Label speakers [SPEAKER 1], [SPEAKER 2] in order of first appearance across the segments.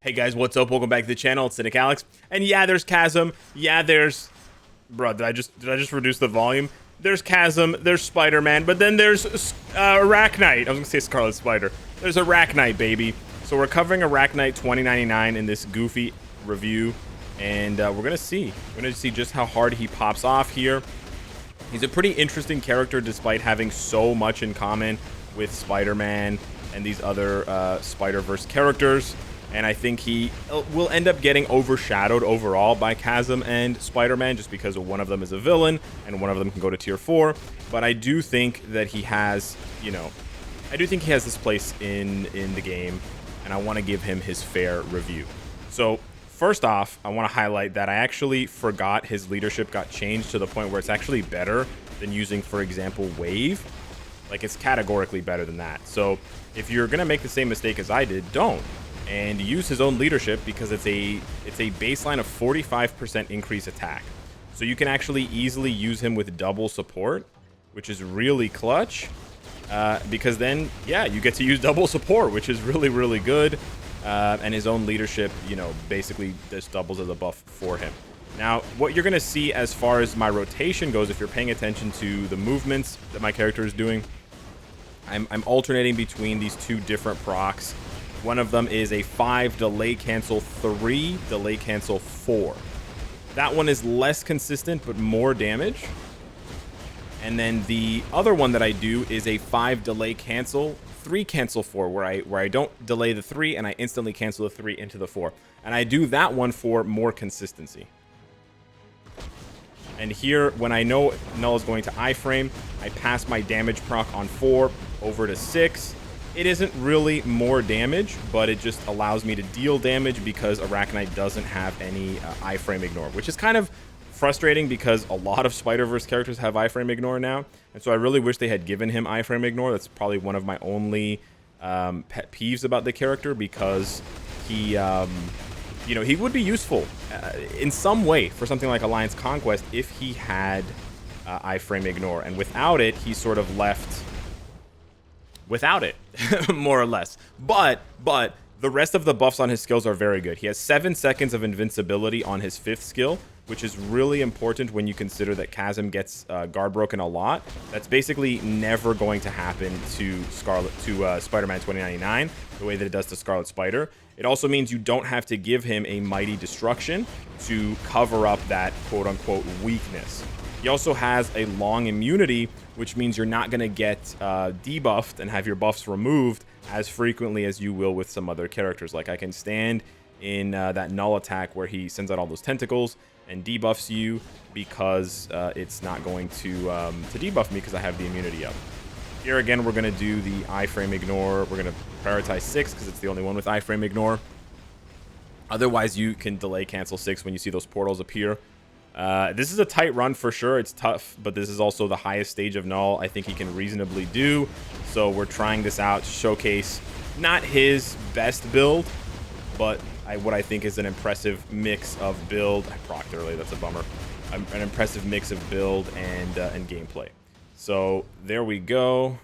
[SPEAKER 1] Hey guys, what's up? Welcome back to the channel. It's Cynicalex. And yeah, there's Chasm. Yeah, there's... Bro, did I just reduce the volume? There's Chasm, there's Spider-Man, but then there's Arachknight. I was gonna say Scarlet Spider. There's Arachknight, baby. So we're covering Arachknight 2099 in this goofy review. And we're gonna see. We're gonna see just how hard he pops off here. He's a pretty interesting character despite having so much in common with Spider-Man and these other Spider-Verse characters. And I think he will end up getting overshadowed overall by Chasm and Spider-Man just because one of them is a villain and one of them can go to tier 4. But I do think that he has, I do think he has this place in the game, and I want to give him his fair review. So first off, I want to highlight that I actually forgot his leadership got changed to the point where it's actually better than using, for example, Wave. Like, it's categorically better than that. So if you're going to make the same mistake as I did, don't. And use his own leadership because it's a baseline of 45% increase attack. So you can actually easily use him with double support, which is really clutch. Because then, yeah, you get to use double support, which is really, really good. And his own leadership, basically just doubles as a buff for him. Now, what you're going to see as far as my rotation goes, if you're paying attention to the movements that my character is doing, I'm alternating between these two different procs. One of them is a 5 delay cancel 3 delay cancel 4. That one is less consistent but more damage. And then the other one that I do is a 5 delay cancel 3 cancel 4, where I don't delay the 3 and I instantly cancel the 3 into the 4. And I do that one for more consistency. And here, when I know Null is going to iframe, I pass my damage proc on 4 over to 6. It isn't really more damage, but it just allows me to deal damage because Arachknight doesn't have any iframe ignore, which is kind of frustrating because a lot of Spider-Verse characters have iframe ignore now. And so I really wish they had given him iframe ignore. That's probably one of my only pet peeves about the character, because he, he would be useful in some way for something like Alliance Conquest if he had iframe ignore. And without it, he's sort of left without it, more or less. But the rest of the buffs on his skills are very good. He has 7 seconds of invincibility on his 5th skill, which is really important when you consider that Chasm gets guard broken a lot. That's basically never going to happen to Spider-Man 2099 the way that it does to Scarlet Spider. It also means you don't have to give him a Mighty Destruction to cover up that quote-unquote weakness. He also has a long immunity, which means you're not going to get debuffed and have your buffs removed as frequently as you will with some other characters. Like, I can stand in that Null attack where he sends out all those tentacles and debuffs you because it's not going to debuff me because I have the immunity up. Here again, we're going to do the iframe ignore. We're going to prioritize 6 because it's the only one with iframe ignore. Otherwise, you can delay cancel 6 when you see those portals appear. This is a tight run for sure. It's tough, but this is also the highest stage of Null I think he can reasonably do. So we're trying this out to showcase not his best build, but what I think is an impressive mix of build. I procced early, that's a bummer. An impressive mix of build and gameplay. So there we go.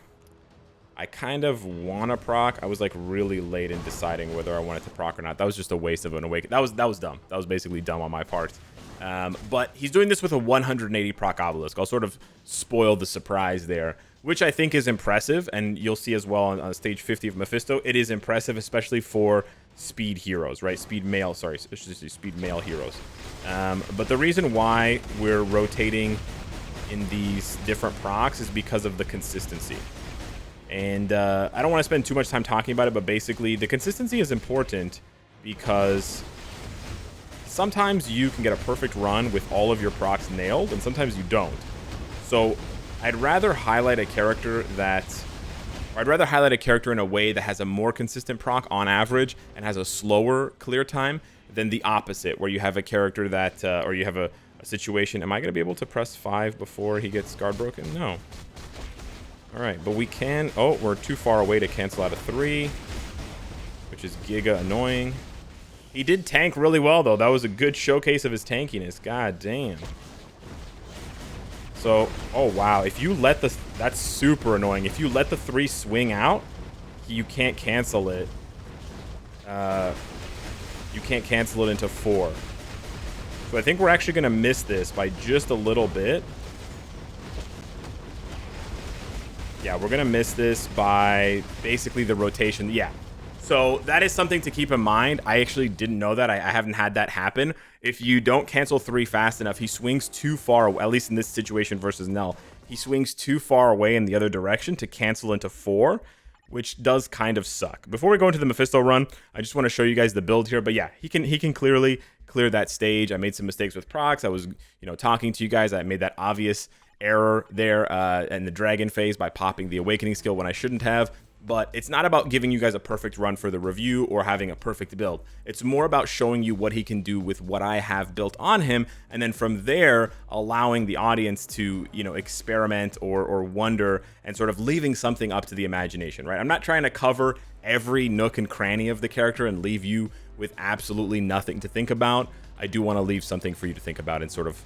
[SPEAKER 1] I kind of want to proc. I was like really late in deciding whether I wanted to proc or not. That was just a waste of an awaken. That was dumb. That was basically dumb on my part. But he's doing this with a 180 proc obelisk. I'll sort of spoil the surprise there, which I think is impressive. And you'll see as well on stage 50 of Mephisto, it is impressive, especially for speed heroes, right? Speed male heroes. But the reason why we're rotating in these different procs is because of the consistency. And I don't want to spend too much time talking about it, but basically the consistency is important because sometimes you can get a perfect run with all of your procs nailed, and sometimes you don't. So I'd rather highlight a character in a way that has a more consistent proc on average and has a slower clear time than the opposite, where you have a character that, or you have a situation. Am I going to be able to press 5 before he gets guard broken? No. All right, but we can. Oh, we're too far away to cancel out a 3, which is giga annoying. He did tank really well, though. That was a good showcase of his tankiness. God damn. So, oh, wow. If you let the... That's super annoying. If you let the 3 swing out, you can't cancel it. you can't cancel it into 4. So I think we're actually going to miss this by just a little bit. Yeah, we're going to miss this by basically the rotation. Yeah. So that is something to keep in mind. I actually didn't know that. I haven't had that happen. If you don't cancel 3 fast enough, he swings too far, at least in this situation versus Nell. He swings too far away in the other direction to cancel into 4, which does kind of suck. Before we go into the Mephisto run, I just want to show you guys the build here. But yeah, he can clearly clear that stage. I made some mistakes with procs. I was, talking to you guys. I made that obvious error there in the dragon phase by popping the awakening skill when I shouldn't have. But it's not about giving you guys a perfect run for the review or having a perfect build. It's more about showing you what he can do with what I have built on him, and then from there allowing the audience to experiment or wonder, and sort of leaving something up to the imagination, right? I'm not trying to cover every nook and cranny of the character and leave you with absolutely nothing to think about. I do want to leave something for you to think about and sort of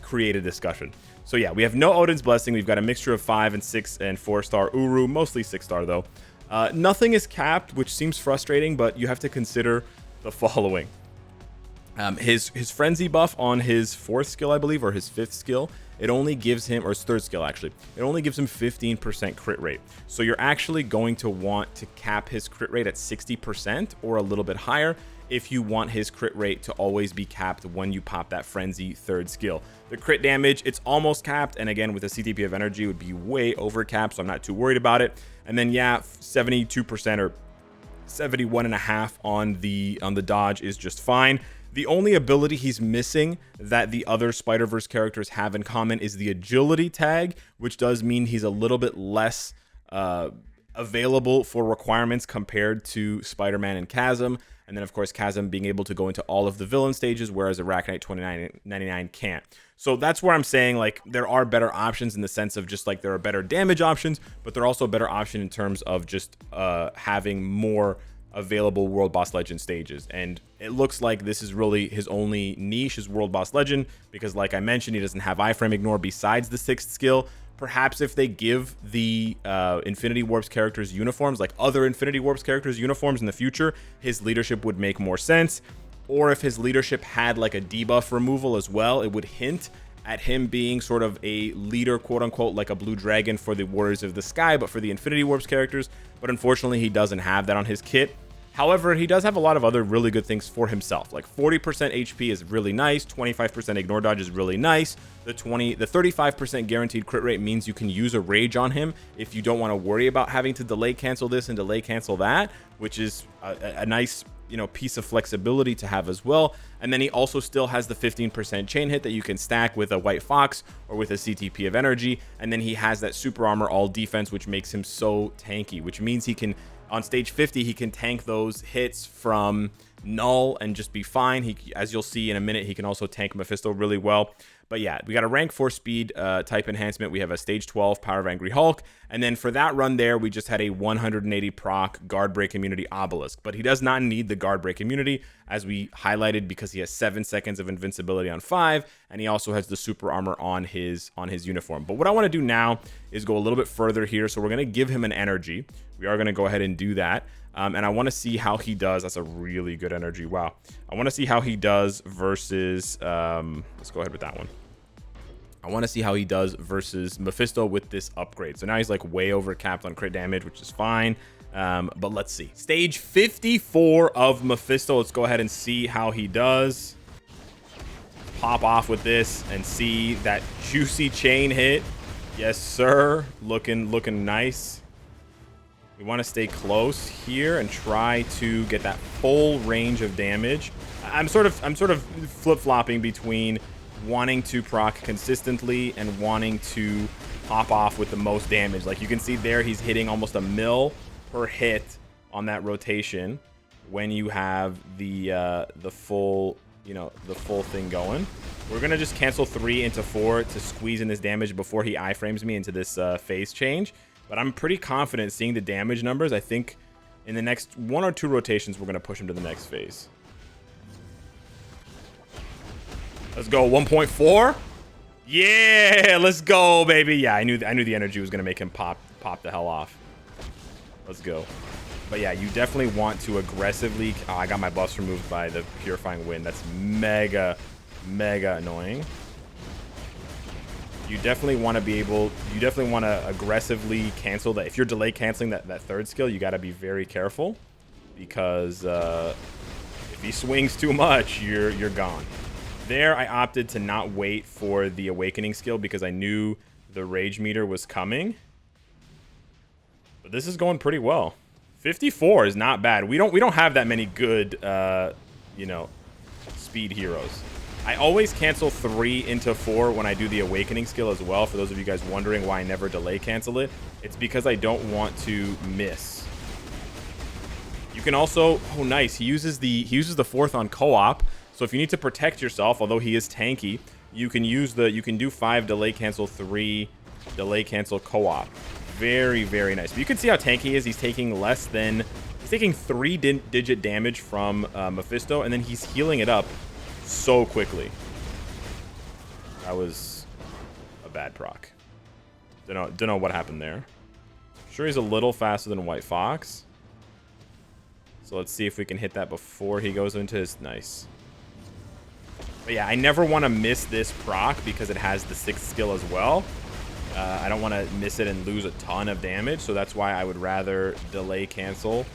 [SPEAKER 1] create a discussion. So yeah, we have no Odin's Blessing. We've got a mixture of 5 and 6 and 4-star Uru, mostly 6-star though. Nothing is capped, which seems frustrating, but you have to consider the following. His frenzy buff on his 4th skill, I believe, or his 5th skill, it only gives him, or his 3rd skill actually, it only gives him 15% crit rate. So you're actually going to want to cap his crit rate at 60% or a little bit higher if you want his crit rate to always be capped when you pop that frenzy 3rd skill. The crit damage, it's almost capped, and again with a CTP of energy it would be way over capped, so I'm not too worried about it. And then yeah, 72% or 71.5 on the dodge is just fine. The only ability he's missing that the other Spider-Verse characters have in common is the agility tag, which does mean he's a little bit less available for requirements compared to Spider-Man and Chasm. And then, of course, Chasm being able to go into all of the villain stages, whereas Arachknight 2999 can't. So that's where I'm saying, like, there are better options in the sense of just, like, there are better damage options, but there are also a better option in terms of just having more available World Boss Legend stages. And it looks like this is really his only niche is World Boss Legend, because, like I mentioned, he doesn't have iframe ignore besides the 6th skill. Perhaps if they give the Infinity Warps characters uniforms, like other Infinity Warps characters uniforms in the future, his leadership would make more sense. Or if his leadership had like a debuff removal as well, it would hint at him being sort of a leader, quote unquote, like a blue dragon for the Warriors of the Sky, but for the Infinity Warps characters. But unfortunately, he doesn't have that on his kit. However, he does have a lot of other really good things for himself. Like 40% HP is really nice. 25% ignore dodge is really nice. The 35% guaranteed crit rate means you can use a rage on him if you don't want to worry about having to delay cancel this and delay cancel that, which is a nice piece of flexibility to have as well. And then he also still has the 15% chain hit that you can stack with a White Fox or with a CTP of energy. And then he has that super armor all defense, which makes him so tanky, which means he can, on stage 50, he can tank those hits from Null and just be fine. As you'll see in a minute, he can also tank Mephisto really well. But yeah, we got a rank 4 speed type enhancement. We have a stage 12 Power of Angry Hulk. And then for that run there, we just had a 180 proc guard break immunity obelisk. But he does not need the guard break immunity, as we highlighted, because he has 7 seconds of invincibility on 5. And he also has the super armor on his uniform. But what I want to do now is go a little bit further here. So we're going to give him an energy. We are going to go ahead and do that. And I want to see how he does. That's a really good energy. Wow. I want to see how he does versus... let's go ahead with that one. I want to see how he does versus Mephisto with this upgrade. So now he's like way over capped on crit damage, which is fine. But let's see. Stage 54 of Mephisto. Let's go ahead and see how he does. Pop off with this and see that juicy chain hit. Yes, sir. Looking nice. We want to stay close here and try to get that full range of damage. I'm sort of flip-flopping between wanting to proc consistently and wanting to pop off with the most damage. Like you can see there, he's hitting almost a mil per hit on that rotation when you have the full thing going. We're gonna just cancel 3 into 4 to squeeze in this damage before he iframes me into this phase change. But I'm pretty confident seeing the damage numbers. I think in the next 1 or 2 rotations, we're going to push him to the next phase. Let's go. 1.4. Yeah, let's go, baby. Yeah, I knew the energy was going to make him pop the hell off. Let's go. But yeah, you definitely want to aggressively... Oh, I got my buffs removed by the Purifying Wind. That's mega, mega annoying. You definitely want to be able... You definitely want to aggressively cancel that. If you're delay canceling that third skill, you got to be very careful. Because if he swings too much, you're gone. There, I opted to not wait for the Awakening skill because I knew the Rage meter was coming. But this is going pretty well. 54 is not bad. We don't have that many good, you know, speed heroes. I always cancel 3 into 4 when I do the Awakening skill as well. For those of you guys wondering why I never delay cancel it, it's because I don't want to miss. You can also, oh nice, he uses the 4th on co-op. So if you need to protect yourself, although he is tanky, you can do 5 delay cancel, 3 delay cancel co-op. Very, very nice. But you can see how tanky he is. He's taking 3-digit damage from Mephisto, and then he's healing it up so quickly. That was a bad proc. Don't know what happened there. Sure, he's a little faster than White Fox. So let's see if we can hit that before he goes into his... Nice. But yeah, I never want to miss this proc because it has the 6th skill as well. I don't want to miss it and lose a ton of damage, so that's why I would rather delay cancel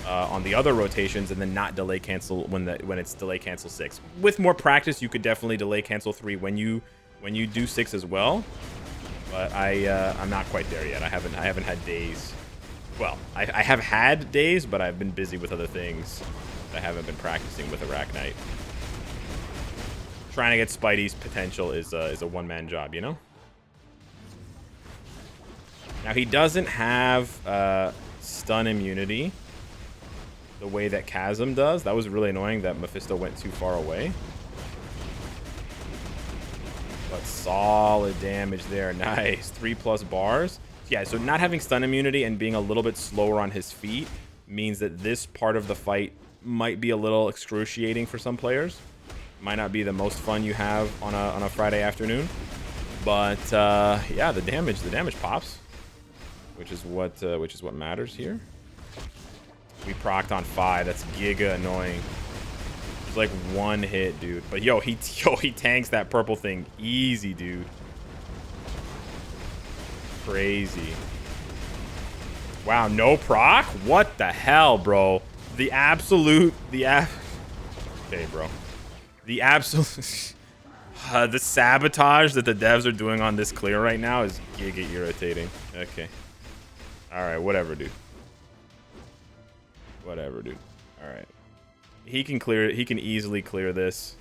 [SPEAKER 1] on the other rotations and then not delay cancel when it's delay cancel 6. With more practice, you could definitely delay cancel 3 when you do 6 as well. But I'm not quite there yet. I haven't had days. Well, I have had days, but I've been busy with other things. I haven't been practicing with Arachknight. Trying to get Spidey's potential is a one-man job, you know? Now, he doesn't have stun immunity the way that Chasm does. That was really annoying that Mephisto went too far away. But solid damage there. Nice. 3+ bars. Yeah, so not having stun immunity and being a little bit slower on his feet means that this part of the fight might be a little excruciating for some players. Might not be the most fun you have on a Friday afternoon. But yeah, the damage pops. Which is what matters here. We procced on 5. That's giga annoying. It's like 1 hit, dude. But yo, he tanks that purple thing easy, dude. Crazy. Wow, no proc? What the hell, bro? Okay, bro. The absolute the sabotage that the devs are doing on this clear right now is giga irritating. Okay. All right, whatever, dude. Whatever, dude. All right. He can clear it. He can easily clear this.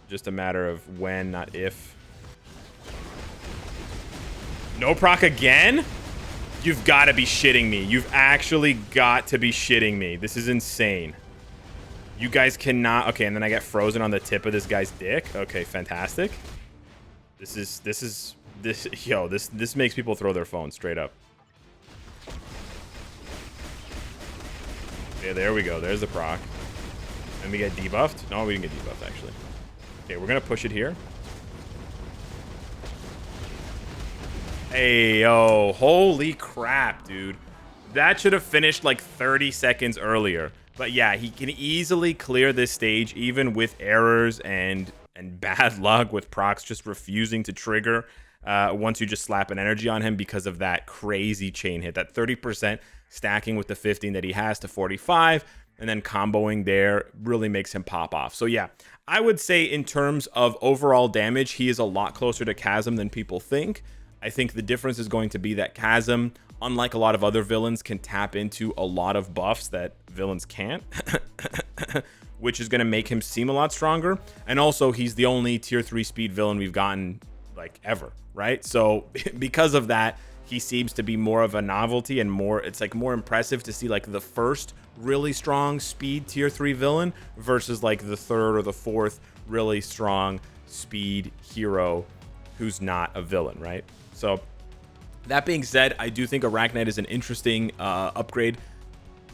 [SPEAKER 1] Just a matter of when, not if. No proc again? You've got to be shitting me. You've actually got to be shitting me. This is insane. You guys cannot... Okay, and then I get frozen on the tip of this guy's dick. Okay, fantastic. This makes people throw their phones straight up. Yeah, there we go. There's the proc. And we get debuffed. No, we didn't get debuffed, actually. Okay, we're going to push it here. Hey, yo. Holy crap, dude. That should have finished like 30 seconds earlier. But yeah, he can easily clear this stage, even with errors and bad luck with procs just refusing to trigger once you just slap an energy on him because of that crazy chain hit. That 30% stacking with the 15 that he has to 45, and then comboing there really makes him pop off. So yeah, I would say in terms of overall damage, he is a lot closer to Chasm than people think. I think the difference is going to be that Chasm, unlike a lot of other villains, can tap into a lot of buffs that villains can't, which is going to make him seem a lot stronger. And also, he's the only tier 3 speed villain we've gotten, like, ever, right? So because of that, he seems to be more of a novelty and it's like more impressive to see like the first really strong speed tier 3 villain versus like the third or the fourth really strong speed hero who's not a villain, right? So that being said, I do think Arachknight is an interesting upgrade.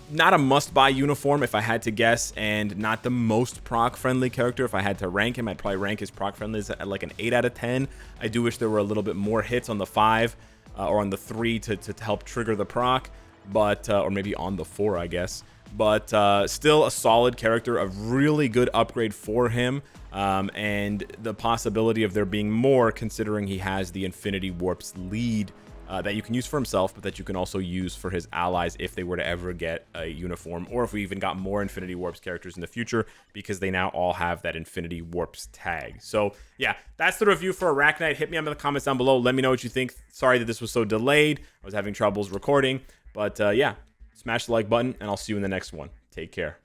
[SPEAKER 1] Not a must-buy uniform if I had to guess, and not the most proc-friendly character. If I had to rank him, I'd probably rank his proc-friendly at like an 8 out of 10. I do wish there were a little bit more hits on the 5 or on the 3 to help trigger the proc. but or maybe on the 4, I guess. But still a solid character, a really good upgrade for him, and the possibility of there being more, considering he has the Infinity Warps lead that you can use for himself, but that you can also use for his allies if they were to ever get a uniform, or if we even got more Infinity Warps characters in the future, because they now all have that Infinity Warps tag. So yeah, that's the review for Arachknight. Hit me up in the comments down below. Let me know what you think. Sorry that this was so delayed. I was having troubles recording, but yeah, smash the like button, and I'll see you in the next one. Take care.